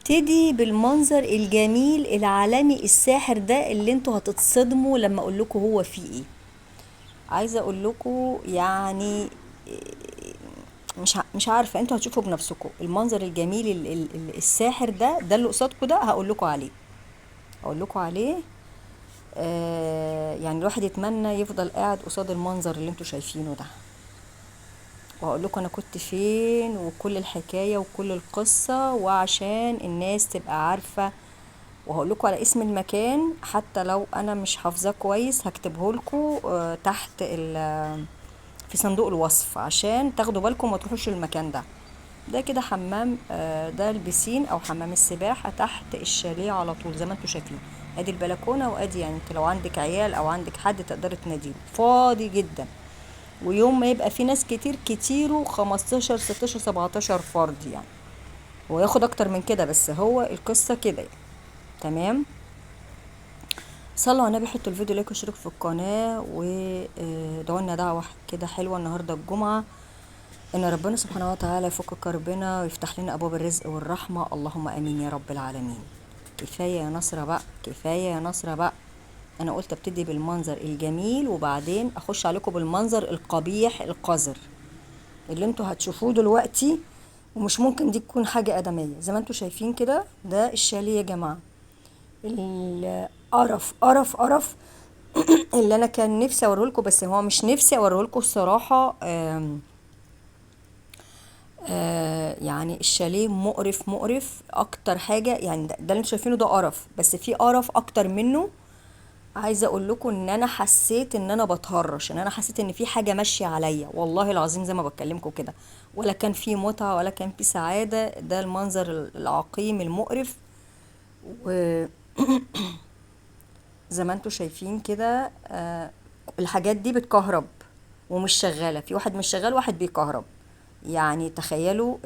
هبتدي بالمنظر الجميل العالمي الساحر ده اللي انتوا هتتصدموا لما اقول لكم هو فيه ايه. عايزه اقول لكم يعني مش عارفه، انتوا هتشوفوا بنفسكم المنظر الجميل الساحر ده اللي قصادكم ده. هقول لكم عليه. يعني الواحد يتمنى يفضل قاعد قصاد المنظر اللي انتوا شايفينه ده، وهقول لكم انا كنت فين وكل الحكايه وكل القصه، وعشان الناس تبقى عارفه. وهقول لكم على اسم المكان، حتى لو انا مش حافظاه كويس هكتبه لكم تحت في صندوق الوصف، عشان تاخدوا بالكم ما تروحوش المكان ده. ده كده حمام، ده البسين او حمام السباحه تحت الشاليه على طول زي ما انتم شايفين. ادي البلكونه، وادي يعني انت لو عندك عيال او عندك حد تقدري تناديه، فاضي جدا. ويوم ما يبقى في ناس كتير 15 16 17 فرد يعني، وياخد اكتر من كده، بس هو القصه كده يعني. تمام. صلوا على النبي، حطوا الفيديو لايك واشتركوا في القناه، وادعوا لنا دعوه كده حلوه النهارده الجمعه، ان ربنا سبحانه وتعالى يفك كربنا ويفتح لنا ابواب الرزق والرحمه، اللهم امين يا رب العالمين. كفايه يا نصره بقى، كفايه يا نصره بقى. انا قلت ابتدي بالمنظر الجميل وبعدين اخش عليكم بالمنظر القبيح القذر اللي انتوا هتشوفوه دلوقتي. ومش ممكن دي تكون حاجه ادميه زي ما انتوا شايفين كده. ده الشاليه يا جماعه، القرف قرف قرف اللي انا كان نفسي اوريه لكم، بس هو مش نفسي اوريه لكم الصراحه. يعني الشاليه مقرف مقرف اكتر حاجه يعني. ده اللي انتوا شايفينه ده قرف، بس في قرف اكتر منه. عايزه اقول لكم ان انا حسيت ان انا بتهرش، ان انا حسيت ان في حاجه ماشيه عليا والله العظيم زي ما بكلمكم كده. ولا كان في متعه ولا كان في سعاده. ده المنظر العقيم المقرف. وزي ما انتوا شايفين كده، الحاجات دي بتكهرب ومش شغاله. في واحد مش شغال، واحد بيكهرب. يعني تخيلوا،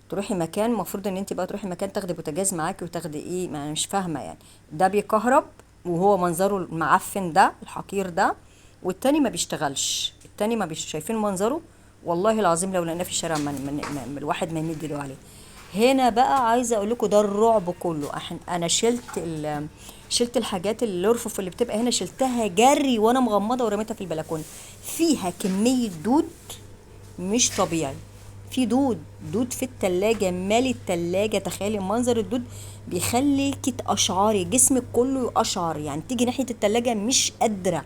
تروحي مكان، المفروض ان انت بقى تروحي مكان تاخدي بوتاجاز معاكي وتاخدي ايه، ما انا مش فاهمه يعني. ده بيكهرب وهو منظره المعفن ده الحقير ده، والتاني ما بيشتغلش. التاني ما شايفين منظره. والله العظيم لو لقيناه في الشارع الواحد ما يمد له عليه. هنا بقى عايزه اقول لكم ده الرعب كله. انا شلت الحاجات الارفف اللي بتبقى هنا، شلتها جري وانا مغمضه ورميتها في البلكونه. فيها كميه دود مش طبيعي. في دود في التلاجة، مالي التلاجة. تخيلي منظر الدود بيخليكي تقشعري، جسمك كله يقشعر يعني، تيجي ناحية التلاجة مش قادرة.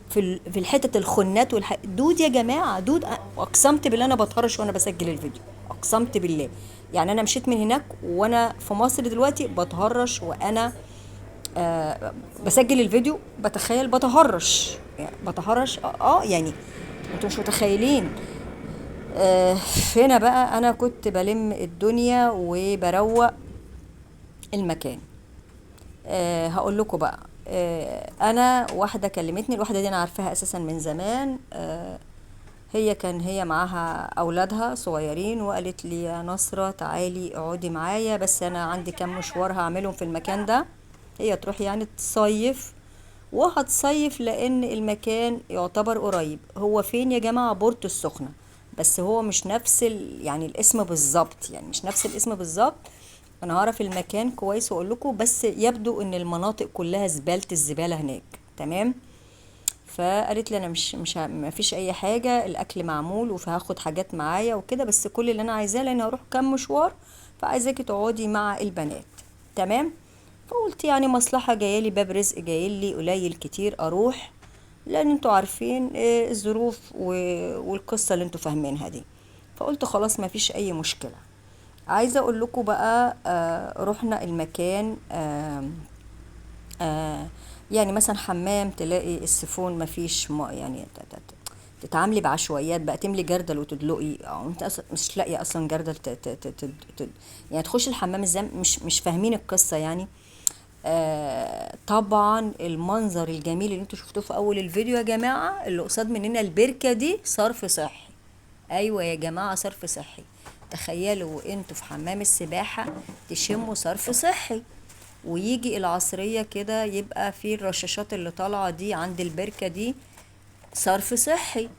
في الحتة الخنات دود يا جماعة، دود. اقسمت بالله انا بتهرش وانا بسجل الفيديو، اقسمت بالله. يعني انا مشيت من هناك وانا في مصر دلوقتي بتهرش، وانا بسجل الفيديو بتخيل بتهرش يعني، بتهرش يعني. انتوا مش متخيلين. آه، هنا بقى انا كنت بلم الدنيا وبروق المكان. هقول لكم بقى. انا واحده كلمتني، الواحده دي انا عارفاها اساسا من زمان. هي معاها اولادها صغيرين، وقالت لي يا نصرة تعالي اقعدي معايا، بس انا عندي كام مشوار هعملهم في المكان ده. هي تروح يعني تصيف، وهتصيف لان المكان يعتبر قريب. هو فين يا جماعة؟ بورتو السخنة. بس هو مش نفس يعني الاسم بالظبط، يعني مش نفس الاسم بالظبط. انا هعرف المكان كويس واقول لكم، بس يبدو ان المناطق كلها زبالة الزبالة هناك. تمام. فقالت لي انا ما فيش اي حاجه، الاكل معمول وهاخد حاجات معايا وكده، بس كل اللي انا عايزاه لان هروح كام مشوار، فعايزاكي تقعدي مع البنات. تمام. فقلت يعني مصلحه جايالي، باب رزق جايلي، قليل كتير اروح، لان انتوا عارفين الظروف والقصه اللي انتوا فاهمينها دي. فقلت خلاص ما فيش اي مشكله. عايزه اقول لكم بقى، رحنا المكان. آه يعني مثلا حمام تلاقي السيفون مفيش يعني تتعاملي بعشوائيات بقى، تملي جردل وتدلقي، او انت أصلا مش لاقيه اصلا جردل يعني تخش الحمام ازاي، مش فاهمين القصه يعني. طبعا المنظر الجميل اللي انتوا شفتوه في اول الفيديو يا جماعه، اللي قصاد مننا البركه دي صرف صحي. ايوه يا جماعه صرف صحي. تخيلوا انتوا في حمام السباحه تشموا صرف صحي، ويجي العصرية كده يبقى في الرشاشات اللي طالعة دي عند البركة دي صرف صحي.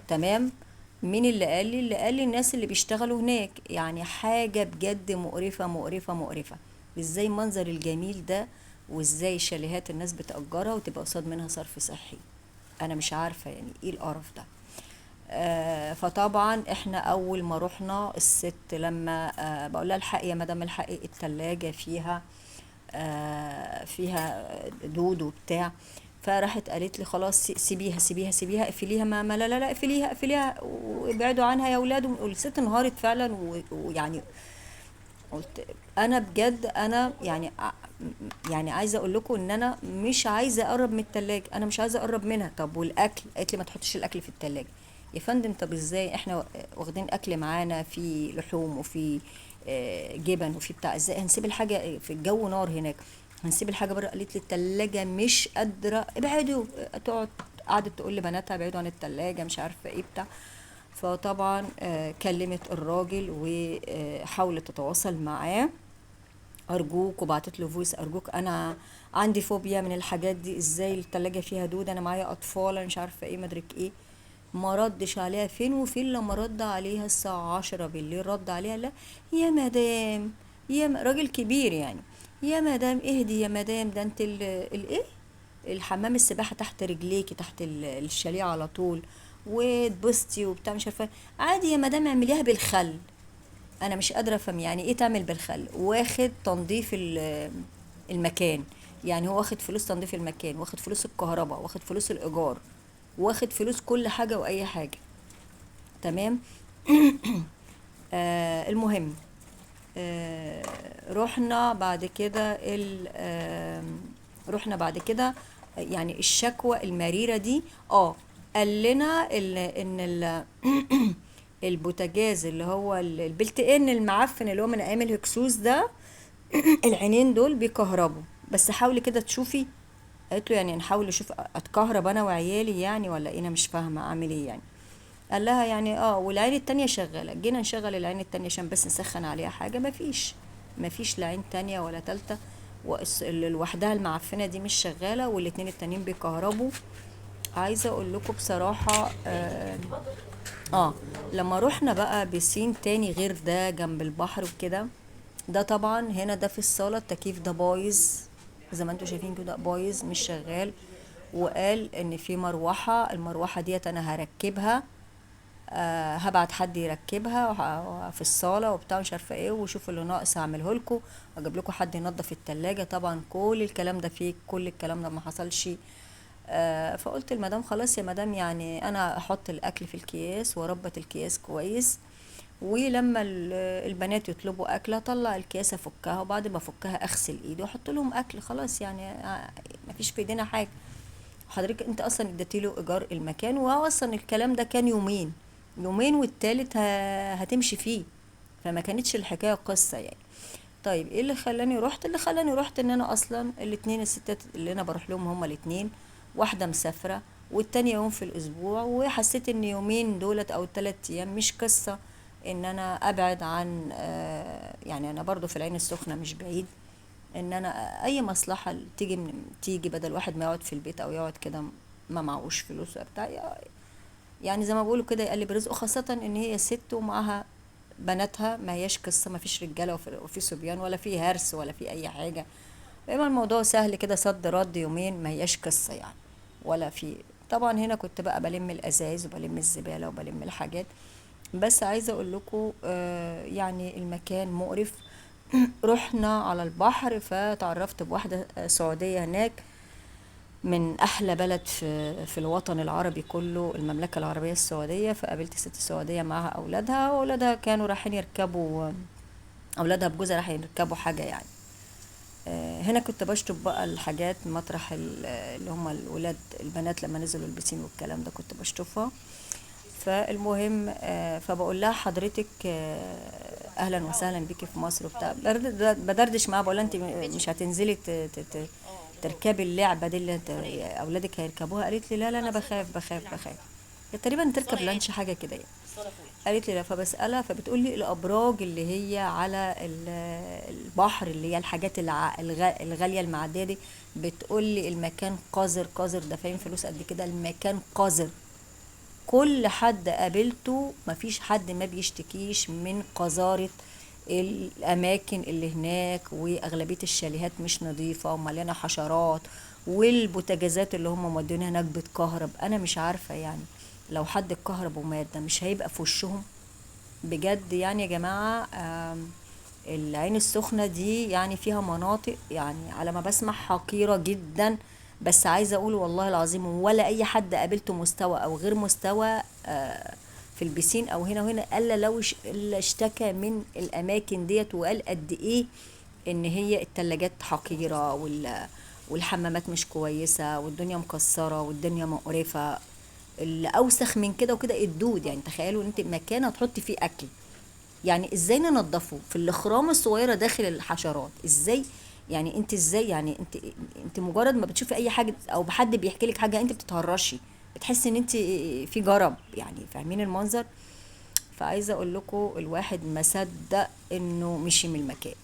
تمام. مين اللي قال لي؟ اللي قال لي الناس اللي بيشتغلوا هناك. يعني حاجة بجد مقرفة مقرفة مقرفة. ازاي المنظر الجميل ده، وازاي شاليهات الناس بتأجرها وتبقى قصاد منها صرف صحي؟ انا مش عارفة يعني ايه القرف ده. فطبعا احنا اول ما رحنا الست لما بقول لها الحقي يا مدام الحقي التلاجة فيها دود وبتاع. فراحت قالت لي خلاص سيبيها سيبيها سيبيها اقفليها، ما لا لا لا اقفليها اقفليها وابعدوا عنها يا اولاد. والست انهارت فعلا ويعني قلت انا بجد انا يعني يعني عايزه اقول لكم ان انا مش عايزه اقرب من التلاجة، انا مش عايزه اقرب منها. طب والاكل؟ قالت لي ما تحطش الاكل في التلاجة. يا فندم طب ازاي احنا واخدين اكل معانا في لحوم وفي جبن وفي بتاع، ازاي هنسيب الحاجه في الجو نار هناك؟ هنسيب الحاجه بره؟ قالت لي التلاجة مش قادره، ابعدوا. تقعد قعدت تقول لبناتها ابعدوا عن التلاجة مش عارفه ايه بتاع. فطبعا كلمت الراجل وحاولت تتواصل معاه، ارجوك، وبعتت له فويس، ارجوك انا عندي فوبيا من الحاجات دي، ازاي التلاجة فيها دود، انا معايا اطفال، انا مش عارفه ايه مدرك ايه. ما ردش عليها. فين وفين لما رد عليها الساعة 10 بالليل رد عليها، لا يا مدام، راجل كبير يعني، يا مدام اهدي يا مدام، ده انت الايه، الحمام السباحة تحت رجليكي تحت الشاليه على طول، وتبصتي وبتاع مش عارفه عادي يا مدام اعمليها بالخل. انا مش قادره افهم يعني ايه تعمل بالخل. واخد تنظيف المكان، يعني هو واخد فلوس تنظيف المكان، واخد فلوس الكهرباء، واخد فلوس الايجار، واخد فلوس كل حاجه واي حاجه. تمام. المهم رحنا بعد كده رحنا بعد كده يعني الشكوى المريرة دي. قال لنا ان البوتاجاز اللي هو البلت ان المعفن اللي هو من ايام الهكسوس ده، العينين دول بيكهربوا، بس حاولي كده تشوفي. قالت له يعني نحاول اشوف اتكهرب انا وعيالي يعني ولا ايه، انا مش فاهمه اعمل ايه يعني. قال لها يعني والعين التانية شغالة. جينا نشغل العين التانية عشان بس نسخن عليها حاجة، مفيش لا عين تانية ولا تالتة، اللي لوحدها المعفنة دي مش شغالة، والاتنين التانيين بيكهربوا. عايزة اقول لكم بصراحة اه لما روحنا بقى بسين تاني غير ده جنب البحر وكده، ده طبعا هنا ده في الصالة التكييف ده بايظ زي ما انتوا شايفين كده، بايظ مش شغال. وقال ان في مروحة، المروحة ديت انا هركبها، هبعت حد يركبها في الصالة وبتاع مش عارفة ايه، وشوف اللي ناقص هعمله لكم، اجيب لكم حد ينظف التلاجة. طبعا كل الكلام ده فيك، كل الكلام ده ما حصلش. فقلت المدام خلاص يا مدام، يعني انا احط الاكل في الكياس واربط الكياس كويس، ولما البنات يطلبوا اكل اطلع الكياس افكها، وبعد ما افكها اغسل ايدي واحط لهم اكل خلاص يعني. مفيش في ايدينا حاجه. حضرتك انت اصلا اديتيله ايجار المكان، وهو اصلا الكلام ده كان يومين، يومين والتالت هتمشي فيه، فما كانتش الحكايه قصه يعني. طيب ايه اللي خلاني رحت؟ اللي خلاني رحت ان انا اصلا الاتنين الستات اللي انا بروح لهم هما الاتنين، واحده مسافره والتانية يوم في الاسبوع، وحسيت ان يومين دولت او 3 ايام مش قصه ان انا ابعد عن يعني انا برضو في العين السخنه مش بعيد، ان انا اي مصلحه تيجي بدل واحد ما يقعد في البيت او يقعد كده ما معهوش فلوس ولا بتاع، يعني زي ما بيقولوا كده يقلب رزقه، خاصه ان هي ست ومعاها بناتها، ما هياش قصه، ما فيش رجاله وفي صبيان ولا في هرس ولا في اي حاجه. اما الموضوع سهل كده صد رد يومين، ما هياش قصه يعني. ولا في. طبعا هنا كنت بقى بلم الازايز وبلم الزباله وبلم الحاجات. بس عايزه اقول لكم يعني المكان مقرف. رحنا على البحر فتعرفت بواحده سعوديه هناك، من احلى بلد في الوطن العربي كله، المملكه العربيه السعوديه. فقابلت ست سعوديه معاها اولادها، واولادها كانوا رايحين يركبوا، اولادها بجوزها رايحين يركبوا حاجه يعني. هنا كنت بشطب بقى الحاجات مطرح اللي هم الولاد البنات لما نزلوا البسين والكلام ده كنت بشطفها. فالمهم فبقول لها حضرتك اهلا وسهلا بيكي في مصر وبتاع، بدردش معاها بقول لها انت مش هتنزلي تركبي اللعبه دي اللي اولادك هيركبوها؟ قالت لي لا لا انا بخاف. هي تقريبا تركب لانش حاجه كده يعني. قالت لي لا. فبسألها فبتقول لي الأبراج اللي هي على البحر، اللي هي الحاجات الغالية المعدية دي، بتقول لي المكان قذر قذر، دافعين فلوس قد كده، المكان قذر. كل حد قابلته مفيش حد ما بيشتكيش من قذارة الاماكن اللي هناك، واغلبيه الشاليهات مش نظيفه ومليانه حشرات، والبوتاجازات اللي هم مودينها هناك بتكهرب. انا مش عارفه يعني لو حد اتكهرب ومات ده مش هيبقى في وشهم بجد يعني يا جماعه. العين السخنة دي يعني فيها مناطق يعني على ما بسمع حقيرة جدا، بس عايزة اقول والله العظيم ولا اي حد قابلته مستوى او غير مستوى في البسين او هنا وهنا الا لو الا اشتكى من الاماكن ديت وقال قد ايه ان هي التلاجات حقيرة والحمامات مش كويسة والدنيا مكسرة والدنيا مقرفة. اللي اوسخ من كده وكده الدود، يعني تخيلوا ان انت مكان هتحطي فيه اكل، يعني ازاي ننضفه في الاخرام الصغيره داخل الحشرات ازاي؟ يعني انت ازاي يعني انت مجرد ما بتشوفي اي حاجه او حد بيحكي لك حاجه انت بتتهرشي، بتحسي ان انت في جرب، يعني فاهمين المنظر؟ فعايزه اقول لكم الواحد ما صدق انه مشي من المكان.